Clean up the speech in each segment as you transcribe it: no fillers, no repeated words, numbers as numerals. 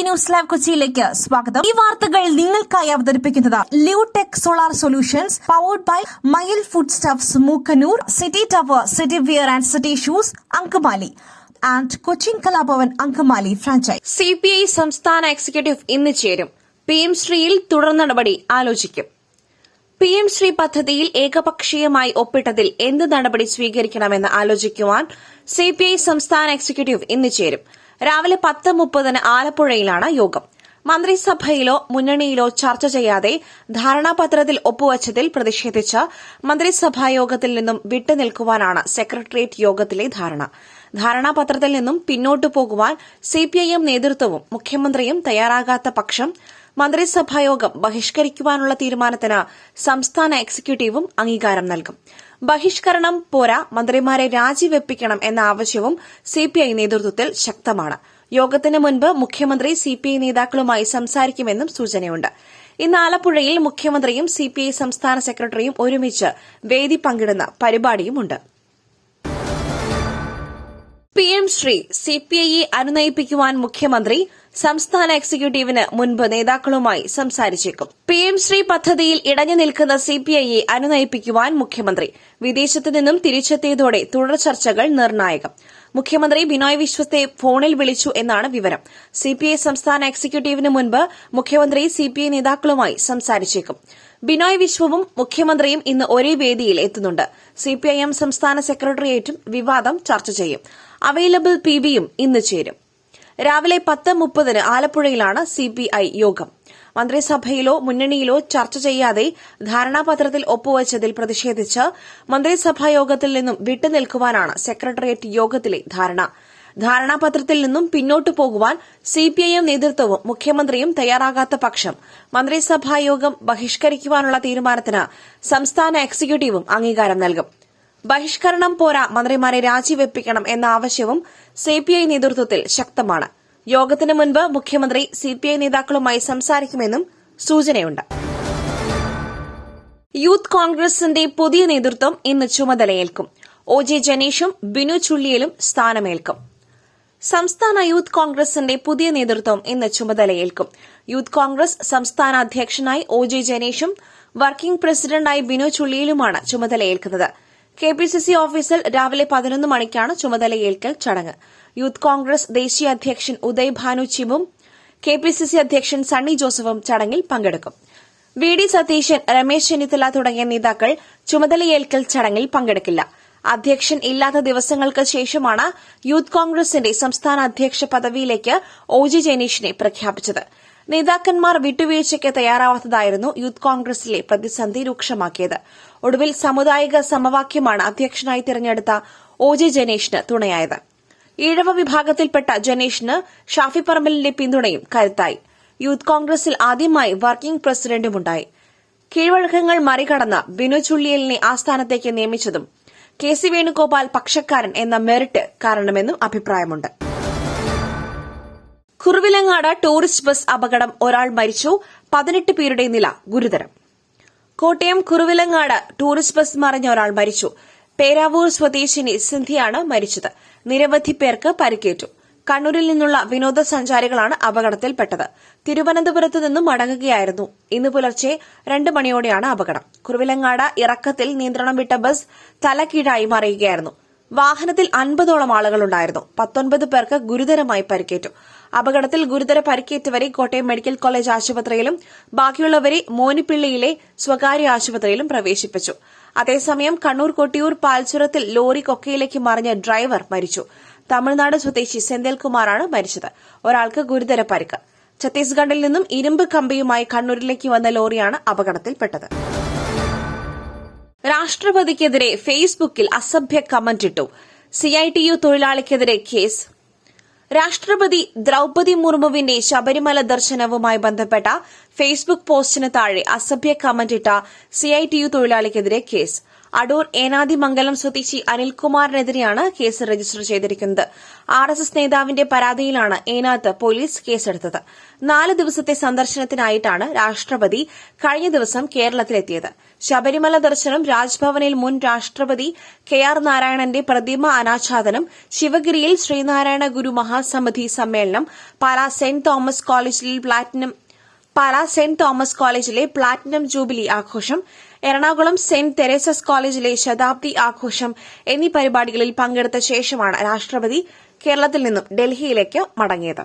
News live കൊച്ചിയിലേക്ക് സ്വാഗതം. ഈ വാർത്തകൾ നിങ്ങൾക്കായി അവതരിപ്പിക്കുന്നത് Lutech solar solutions powered by Mayil food stuffs Mookkannoor, city tower, city wear and city shoes Angamaly and Cochin Kalabhavan Angamaly franchise. CPI സംസ്ഥാന എക്സിക്യൂട്ടീവ് ഇന്ന് ചേരും. PM ശ്രീയിൽ തുടർ നടപടി ആലോചിക്കും. PM ശ്രീ പദ്ധതിയിൽ ഏകപക്ഷീയമായി ഒപ്പിട്ടതിൽ എന്ത് നടപടി സ്വീകരിക്കണമെന്ന് ആലോചിക്കുവാൻ CPI സംസ്ഥാന എക്സിക്യൂട്ടീവ് ഇന്ന് ചേരും. രാവിലെ 10:30 ആലപ്പുഴയിലാണ് യോഗം. മന്ത്രിസഭയിലോ മുന്നണിയിലോ ചർച്ച ചെയ്യാതെ ധാരണാപത്രത്തിൽ ഒപ്പുവച്ചതിൽ പ്രതിഷേധിച്ച് മന്ത്രിസഭായോഗത്തിൽ നിന്നും വിട്ടുനിൽക്കുവാനാണ് സെക്രട്ടേറിയറ്റ് യോഗത്തിലെ ധാരണ. ധാരണാപത്രത്തിൽ നിന്നും പിന്നോട്ടു പോകുവാൻ CPIM നേതൃത്വവും മുഖ്യമന്ത്രിയും തയ്യാറാകാത്ത പക്ഷം മന്ത്രിസഭായോഗം ബഹിഷ്കരിക്കുവാനുള്ള തീരുമാനത്തിന് സംസ്ഥാന എക്സിക്യൂട്ടീവും അംഗീകാരം നൽകും. ബഹിഷ്കരണം പോരാ, മന്ത്രിമാരെ രാജിവെപ്പിക്കണം എന്ന ആവശ്യവും CPI നേതൃത്വത്തിൽ ശക്തമാണ്. യോഗത്തിന് മുൻപ് മുഖ്യമന്ത്രി CPI നേതാക്കളുമായി സംസാരിക്കുമെന്നും സൂചനയുണ്ട്. ഇന്ന് ആലപ്പുഴയിൽ മുഖ്യമന്ത്രിയും CPI സംസ്ഥാന സെക്രട്ടറിയും ഒരുമിച്ച് വേദി പങ്കിടുന്ന പരിപാടിയുമുണ്ട്. PM ശ്രീ CPIയെ അനുനയിപ്പിക്കുവാൻ മുഖ്യമന്ത്രി സംസ്ഥാന എക്സിക്യൂട്ടീവിന് മുൻപ് നേതാക്കളുമായി സംസാരിച്ചേക്കും. PM ശ്രീ പദ്ധതിയിൽ ഇടഞ്ഞു നിൽക്കുന്ന CPIയെ അനുനയിപ്പിക്കുവാൻ മുഖ്യമന്ത്രി വിദേശത്തു നിന്നും തിരിച്ചെത്തിയതോടെ തുടർ ചർച്ചകൾ നിർണായകം. മുഖ്യമന്ത്രി ബിനോയ് വിശ്വത്തെ ഫോണിൽ വിളിച്ചു എന്നാണ് വിവരം. CPI സംസ്ഥാന എക്സിക്യൂട്ടീവിന് മുൻപ് മുഖ്യമന്ത്രി CPI നേതാക്കളുമായി സംസാരിച്ചേക്കും. ബിനോയ് വിശ്വവും മുഖ്യമന്ത്രിയും ഇന്ന് ഒരേ വേദിയിൽ എത്തുന്നുണ്ട്. CPIM സംസ്ഥാന സെക്രട്ടേറിയറ്റും വിവാദം ചർച്ച ചെയ്യും. അവൈലബിൾ PBയും ഇന്ന് ചേരും. രാവിലെ 10:30 ആലപ്പുഴയിലാണ് CPI യോഗം. മന്ത്രിസഭയിലോ മുന്നണിയിലോ ചർച്ച ചെയ്യാതെ ധാരണാപത്രത്തിൽ ഒപ്പുവച്ചതിൽ പ്രതിഷേധിച്ച് മന്ത്രിസഭായോഗത്തിൽ നിന്നും വിട്ടുനിൽക്കുവാനാണ് സെക്രട്ടേറിയറ്റ് യോഗത്തിലെ ധാരണ. ധാരണാപത്രത്തിൽ നിന്നും പിന്നോട്ടു പോകുവാൻ CPIM നേതൃത്വവും മുഖ്യമന്ത്രിയും തയ്യാറാകാത്ത പക്ഷം മന്ത്രിസഭായോഗം ബഹിഷ്കരിക്കുവാനുള്ള തീരുമാനത്തിന് സംസ്ഥാന എക്സിക്യൂട്ടീവും അംഗീകാരം നൽകും. ബഹിഷ്കരണം പോരാ, മന്ത്രിമാരെ രാജിവെപ്പിക്കണം എന്ന ആവശ്യവും CPI നേതൃത്വത്തിൽ ശക്തമാണ്. യോഗത്തിന് മുൻപ് മുഖ്യമന്ത്രി CPI നേതാക്കളുമായി സംസാരിക്കുമെന്നും സൂചനയുണ്ട്. യൂത്ത് കോൺഗ്രസിന്റെ പുതിയ നേതൃത്വം ഇന്ന് ചുമതലയേൽക്കും. OJ ജനീഷും ബിനു ചുള്ളിയലും സ്ഥാനമേൽക്കും. സംസ്ഥാന യൂത്ത് കോൺഗ്രസിന്റെ പുതിയ നേതൃത്വം ഇന്ന് ചുമതലയേൽക്കും. യൂത്ത് കോൺഗ്രസ് സംസ്ഥാന അധ്യക്ഷനായി OJ ജനീഷും വർക്കിംഗ് പ്രസിഡന്റായി ബിനു ചുള്ളിയലുമാണ് ചുമതലയേൽക്കുന്നത്. KPCC ഓഫീസിൽ രാവിലെ 11 മണിക്കാണ് ചുമതലയേൽക്കൽ ചടങ്ങ്. യൂത്ത് കോൺഗ്രസ് ദേശീയ അധ്യക്ഷൻ ഉദയ് ഭാനു ചിമും KPCC അധ്യക്ഷൻ സണ്ണി ജോസഫും ചടങ്ങിൽ പങ്കെടുക്കും. VD സതീശൻ, രമേശ് ചെന്നിത്തല തുടങ്ങിയ നേതാക്കൾ ചുമതലയേൽക്കൽ ചടങ്ങിൽ പങ്കെടുക്കില്ല. അധ്യക്ഷൻ ഇല്ലാത്ത ദിവസങ്ങൾക്ക് ശേഷമാണ് യൂത്ത് കോൺഗ്രസിന്റെ സംസ്ഥാന അധ്യക്ഷ പദവിയിലേക്ക് OJ ജനീഷിനെ പ്രഖ്യാപിച്ചത്. നേതാക്കന്മാർ വിട്ടുവീഴ്ചയ്ക്ക് തയ്യാറാവാത്തതായിരുന്നു യൂത്ത് കോൺഗ്രസിലെ പ്രതിസന്ധി രൂക്ഷമാക്കിയത്. ഒടുവിൽ സാമുദായിക സമവാക്യമാണ് അധ്യക്ഷനായി തിരഞ്ഞെടുത്ത OJ ജനീഷിന് തുണയായത്. ഈഴവ വിഭാഗത്തിൽപ്പെട്ട ജനീഷിന് ഷാഫി പറമ്പലിന്റെ പിന്തുണയും കരുത്തായി. യൂത്ത് കോൺഗ്രസിൽ ആദ്യമായി വർക്കിംഗ് പ്രസിഡന്റുമുണ്ടായി. കീഴ്വഴക്കങ്ങൾ മറികടന്ന് ബിനു ചുള്ളിയലിനെ ആ സ്ഥാനത്തേക്ക് നിയമിച്ചതും KC വേണുഗോപാൽ പക്ഷക്കാരൻ എന്ന മെറിറ്റ് കാരണമെന്നും അഭിപ്രായമുണ്ട്. കുറുവിലങ്ങാട് ടൂറിസ്റ്റ് ബസ് അപകടം, ഒരാൾ മരിച്ചു, 18 പേരുടെ നില ഗുരുതരം. കോട്ടയം കുറുവിലങ്ങാട് ടൂറിസ്റ്റ് ബസ് മറിഞ്ഞ ഒരാൾ മരിച്ചു. പേരാവൂർ സ്വദേശിനി സിന്ധിയാണ് മരിച്ചത്. നിരവധി പേർക്ക് പരിക്കേറ്റു. കണ്ണൂരിൽ നിന്നുള്ള വിനോദസഞ്ചാരികളാണ് അപകടത്തിൽപ്പെട്ടത്. തിരുവനന്തപുരത്ത് നിന്നും മടങ്ങുകയായിരുന്നു. ഇന്ന് പുലർച്ചെ 2 മണിയോടെയാണ് അപകടം. കുറുവിലങ്ങാട് ഇറക്കത്തിൽ നിയന്ത്രണം വിട്ട ബസ് തലകീഴായി മറിയുകയായിരുന്നു. വാഹനത്തിൽ 50ഓളം ആളുകളുണ്ടായിരുന്നു. 19 പേർക്ക് ഗുരുതരമായി പരിക്കേറ്റു. അപകടത്തിൽ ഗുരുതര പരിക്കേറ്റവരെ കോട്ടയം മെഡിക്കൽ കോളേജ് ആശുപത്രിയിലും ബാക്കിയുള്ളവരെ മോനിപ്പിള്ളിയിലെ സ്വകാര്യ ആശുപത്രിയിലും പ്രവേശിപ്പിച്ചു. അതേസമയം കണ്ണൂർ കൊട്ടിയൂർ പാൽച്ചുരത്തിൽ ലോറി കൊക്കയിലേക്ക് മറിഞ്ഞ ഡ്രൈവർ മരിച്ചു. തമിഴ്നാട് സ്വദേശി സെന്തിൽകുമാറാണ് മരിച്ചത്. ഒരാൾക്ക് ഗുരുതര പരിക്ക്. ഛത്തീസ്ഗഡിൽ നിന്നും ഇരുമ്പ് കമ്പിയുമായി കണ്ണൂരിലേക്ക് വന്ന ലോറിയാണ് അപകടത്തിൽപ്പെട്ടത്. രാഷ്ട്രപതിക്കെതിരെ ഫേസ്ബുക്കിൽ അസഭ്യ കമന്റിട്ടു. CITU തൊഴിലാളിക്കെതിരെ case. രാഷ്ട്രപതി ദ്രൌപതി മുർമുവിന്റെ ശബരിമല ദർശനവുമായി ബന്ധപ്പെട്ട ഫേസ്ബുക്ക് പോസ്റ്റിന് താഴെ അസഭ്യ കമന്റിട്ട CITU തൊഴിലാളിക്കെതിരെ കേസ്. അടൂർ ഏനാദിമംഗലം സ്വദേശി അനിൽകുമാറിനെതിരെയാണ് കേസ് രജിസ്റ്റർ ചെയ്തിരിക്കുന്നത്. RSS നേതാവിന്റെ പരാതിയിലാണ് ഏനാത്ത് പോലീസ് കേസെടുത്തത്. 4 ദിവസത്തെ സന്ദർശനത്തിനായിട്ടാണ് രാഷ്ട്രപതി കഴിഞ്ഞ ദിവസം കേരളത്തിലെത്തിയത്. ശബരിമല ദർശനം, രാജ്ഭവനിൽ മുൻ രാഷ്ട്രപതി KR നാരായണന്റെ പ്രതിമ അനാച്ഛാദനം, ശിവഗിരിയിൽ ശ്രീനാരായണ ഗുരു മഹാസമിതി സമ്മേളനം, പാലാ സെന്റ് തോമസ് കോളേജിലെ പ്ലാറ്റിനം ജൂബിലി ആഘോഷം, എറണാകുളം സെന്റ് തെരേസസ് കോളേജിലെ ശതാബ്ദി ആഘോഷം എന്നീ പരിപാടികളിൽ പങ്കെടുത്ത ശേഷമാണ് രാഷ്ട്രപതി കേരളത്തിൽ നിന്നും ഡൽഹിയിലേക്ക് മടങ്ങിയത്.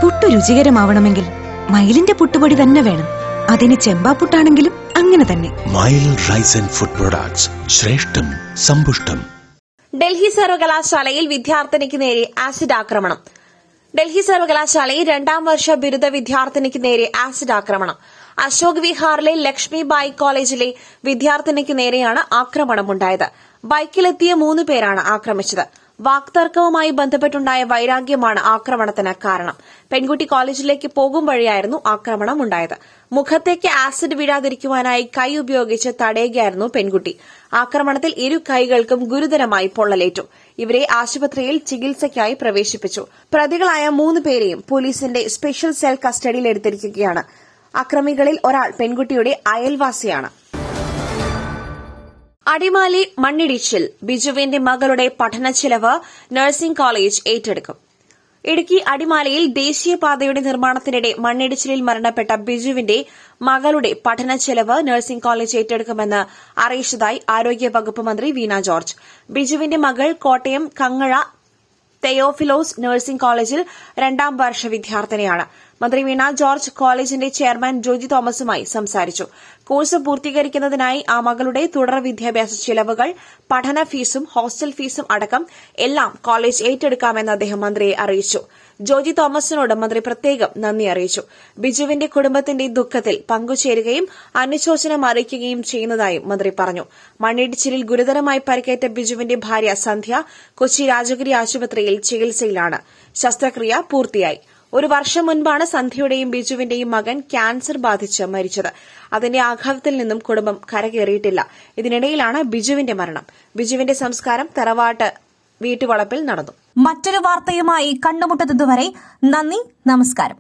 പുട്ട് രുചികരമാവണമെങ്കിൽ മയിലിന്റെ പുട്ടുപൊടി തന്നെ വേണം. അതിന് ചെമ്പാപ്പുട്ടാണെങ്കിലും അങ്ങനെ തന്നെ. മയിൽ റൈസ് ആൻഡ് ഫുഡ് പ്രൊഡക്ട്സ്, ശ്രേഷ്ഠം സമ്പുഷ്ടം. ഡൽഹി സർവകലാശാലയിൽ വിദ്യാർത്ഥിനിക്ക് നേരെ ആസിഡ് ആക്രമണം. ഡൽഹി സർവകലാശാലയിൽ 2ാം വർഷ ബിരുദ വിദ്യാർത്ഥിനിക്ക് നേരെ ആസിഡ് ആക്രമണം. അശോക് വിഹാറിലെ ലക്ഷ്മിബായി കോളേജിലെ വിദ്യാർത്ഥിനിക്ക് നേരെയാണ് ആക്രമണമുണ്ടായത്. ബൈക്കിലെത്തിയ 3 പേരാണ് ആക്രമിച്ചത്. വാക്തർക്കവുമായി ബന്ധപ്പെട്ടുണ്ടായ വൈരാഗ്യമാണ് ആക്രമണത്തിന് കാരണം. പെൺകുട്ടി കോളേജിലേക്ക് പോകും വഴിയായിരുന്നു ആക്രമണമുണ്ടായത്. മുഖത്തേക്ക് ആസിഡ് വീഴാതിരിക്കുവാനായി കൈ ഉപയോഗിച്ച് തടയുകയായിരുന്നു പെൺകുട്ടി. ആക്രമണത്തിൽ 2 കൈകൾക്കും ഗുരുതരമായി പൊള്ളലേറ്റു. ഇവരെ ആശുപത്രിയിൽ ചികിത്സയ്ക്കായി പ്രവേശിപ്പിച്ചു. പ്രതികളായ 3 പേരെയും പോലീസിന്റെ സ്പെഷ്യൽ സെൽ കസ്റ്റഡിയിലെടുത്തിരിക്കുകയാണ്. അക്രമികളിൽ ഒരാൾ പെൺകുട്ടിയുടെ അയൽവാസിയാണ്. അടിമാലി മണ്ണിടിച്ചിൽ, ബിജുവിന്റെ മകളുടെ പഠനച്ചെലവ് നഴ്സിംഗ് കോളേജ് ഏറ്റെടുക്കും. ഇടുക്കി അടിമാലിയിൽ ദേശീയപാതയുടെ നിർമ്മാണത്തിനിടെ മണ്ണിടിച്ചിലിൽ മരണപ്പെട്ട ബിജുവിന്റെ മകളുടെ പഠനച്ചെലവ് നഴ്സിംഗ് കോളേജ് ഏറ്റെടുക്കുമെന്ന് അറിയിച്ചതായി ആരോഗ്യവകുപ്പ് മന്ത്രി വീണ ജോർജ്. ബിജുവിന്റെ മകൾ കോട്ടയം കങ്ങഴ തെയോഫിലോസ് നഴ്സിംഗ് കോളേജിൽ 2ാം വർഷ വിദ്യാർത്ഥിനിയാണ്. മന്ത്രി വീണ ജോർജ് കോളേജിന്റെ ചെയർമാൻ ജോജി തോമസുമായി സംസാരിച്ചു. കോഴ്സ് പൂർത്തീകരിക്കുന്നതിനായി ആ മകളുടെ തുടർ വിദ്യാഭ്യാസ ചെലവുകൾ, പഠന ഫീസും ഹോസ്റ്റൽ ഫീസും അടക്കം എല്ലാം കോളേജ് ഏറ്റെടുക്കാമെന്ന് അദ്ദേഹം മന്ത്രിയെ അറിയിച്ചു. ജോജി തോമസിനോട് മന്ത്രി പ്രത്യേകം നന്ദി അറിയിച്ചു. ബിജുവിന്റെ കുടുംബത്തിന്റെ ദുഃഖത്തിൽ പങ്കുചേരുകയും അനുശോചനം അറിയിക്കുകയും ചെയ്യുന്നതായും മന്ത്രി പറഞ്ഞു. മണ്ണിടിച്ചിലിൽ ഗുരുതരമായി പരിക്കേറ്റ ബിജുവിന്റെ ഭാര്യ സന്ധ്യ കൊച്ചി രാജഗിരി ആശുപത്രിയിൽ ചികിത്സയിലാണ്. ശസ്ത്രക്രിയ പൂർത്തിയായി. 1 വർഷം മുൻപാണ് സന്ധ്യയുടെയും ബിജുവിന്റെയും മകൻ ക്യാൻസർ ബാധിച്ച് മരിച്ചത്. അതിന്റെ ആഘാതത്തിൽ നിന്നും കുടുംബം കരകയറിയിട്ടില്ല. ഇതിനിടയിലാണ് ബിജുവിന്റെ മരണം. ബിജുവിന്റെ സംസ്കാരം തറവാട്ട് വീട്ടുവളപ്പിൽ നടന്നു. മറ്റൊരു വാർത്തയുമായി കണ്ടുമുട്ടുന്നതുവരെ നന്ദി, നമസ്കാരം.